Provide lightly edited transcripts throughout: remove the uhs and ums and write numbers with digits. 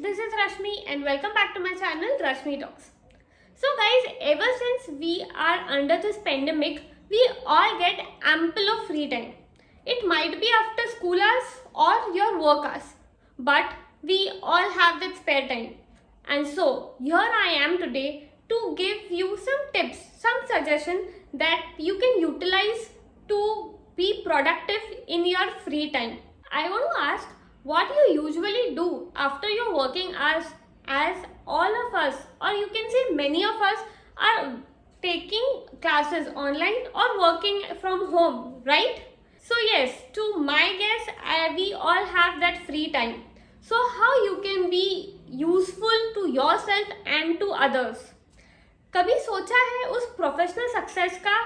this is Rashmi and welcome back to my channel Rashmi Talks. So guys, ever since we are under this pandemic, we all get ample of free time. It might be after school hours or your work hours, but we all have that spare time. And so here I am today to give you some tips, some suggestions that you can utilize to be productive in your free time. I want to ask what you usually do after your working hours, as all of us, or you can say many of us, are taking classes online or working from home, right? So yes, to my guess, we all have that free time. So how you can be useful to yourself and to others? कभी सोचा है उस professional success का?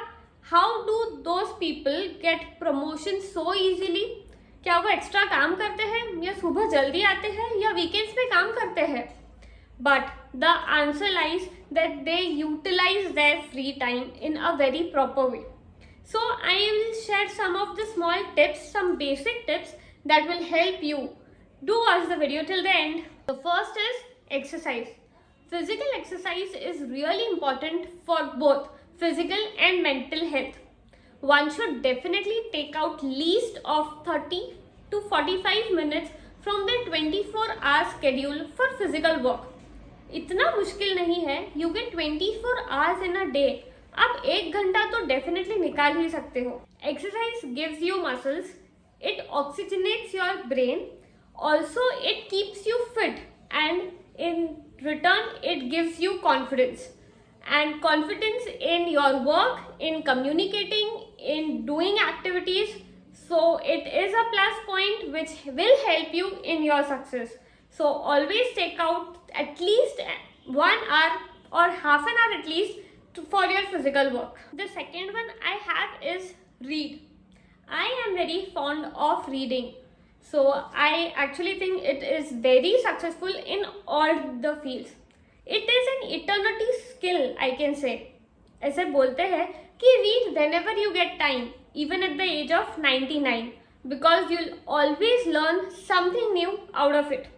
How do those people get promotion so easily? क्या वो extra काम करते हैं या सुबह जल्दी आते हैं या वीकेंड्स पे काम करते हैं? But the answer lies that they utilize their free time in a very proper way. So I will share some of the small tips, some basic tips that will help you. Do watch the video till the end. The first is exercise. Physical exercise is really important for both physical and mental health. One should definitely take out least of 30 to 45 minutes from their 24-hour schedule for physical work. इतना मुश्किल नहीं है. You get 24 hours in a day. आप 1 घंटा तो definitely निकाल ही सकते हो. Exercise gives you muscles, it oxygenates your brain, also it keeps you fit and in return it gives you confidence and confidence in your work, in communicating, in doing activities. So it is a plus point which will help you in your success. So always take out at least 1 hour or half an hour at least for your physical work. The second one I have is read. I am very fond of reading. So I actually think it is very successful in all the fields. It is an eternity skill, I can say. ऐसे बोलते हैं कि read whenever you get time, even at the age of 99, because you'll always learn something new out of it.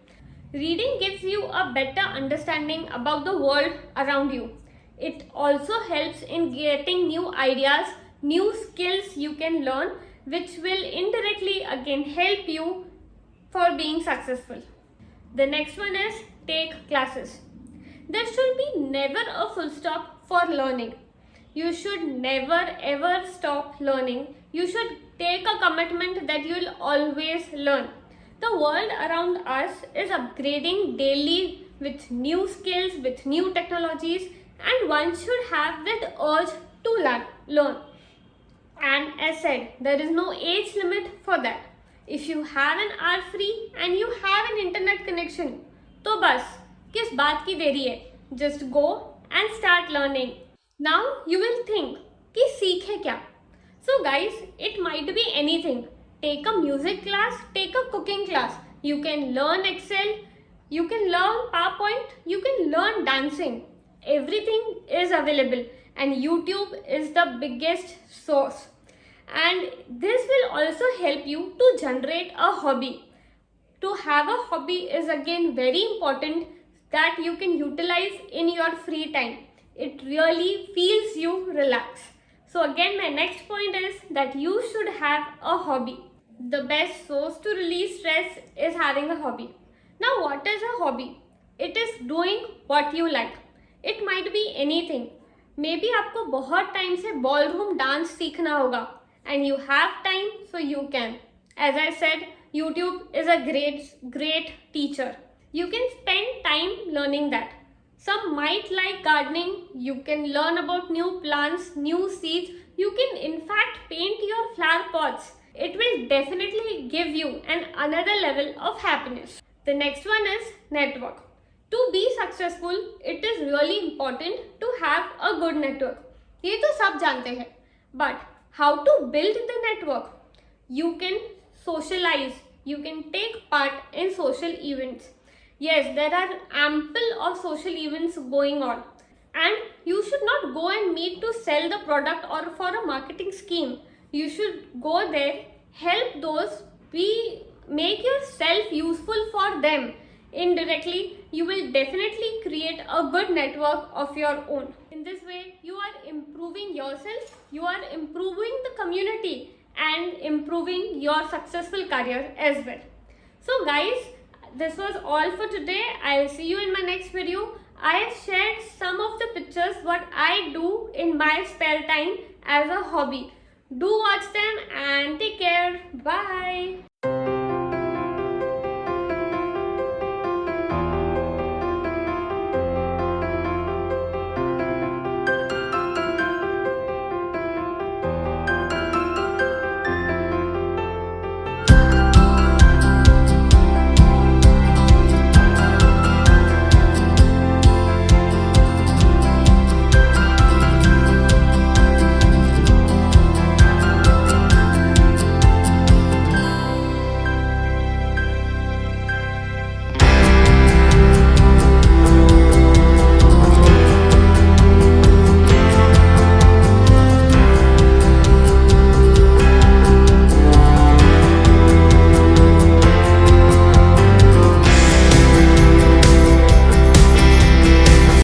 Reading gives you a better understanding about the world around you. It also helps in getting new ideas, new skills you can learn, which will indirectly again help you for being successful. The next one is take classes. There should be never a full stop for learning. You should never ever stop learning. You should take a commitment that you will always learn. The world around us is upgrading daily with new skills, with new technologies, and one should have that urge to learn. And as said, there is no age limit for that. If you have an hour free and you have an internet connection, तो बस किस बात की देरी है? Just go and start learning. Now you will think कि सीखे क्या? So guys, it might be anything. Take a music class, take a cooking class. You can learn Excel, you can learn PowerPoint, you can learn dancing. Everything is available and YouTube is the biggest source. And this will also help you to generate a hobby. To have a hobby is again very important that you can utilize in your free time. It really feels you relax. So again, my next point is that you should have a hobby. The best source to release stress is having a hobby. Now what is a hobby? It is doing what you like. It might be anything. Maybe आपको बहुत time से ballroom dance सीखना होगा and you have time, so you can. As I said, YouTube is a great teacher. You can spend time learning that. Some might like gardening. You can learn about new plants, new seeds. You can in fact paint your flower pots. It will definitely give you another level of happiness. The next one is network. To be successful, it is really important to have a good network. ये तो सब जानते हैं. But how to build the network? You can socialize. You can take part in social events. Yes, there are ample of social events going on. And you should not go and meet to sell the product or for a marketing scheme. You should go there, help those, make yourself useful for them. indirectly, you will definitely create a good network of your own. In this way, you are improving yourself, you are improving the community, and improving your successful career as well. So guys, this was all for today. I'll see you in my next video. I have shared some of the pictures what I do in my spare time as a hobby. Do watch them and take care. Bye.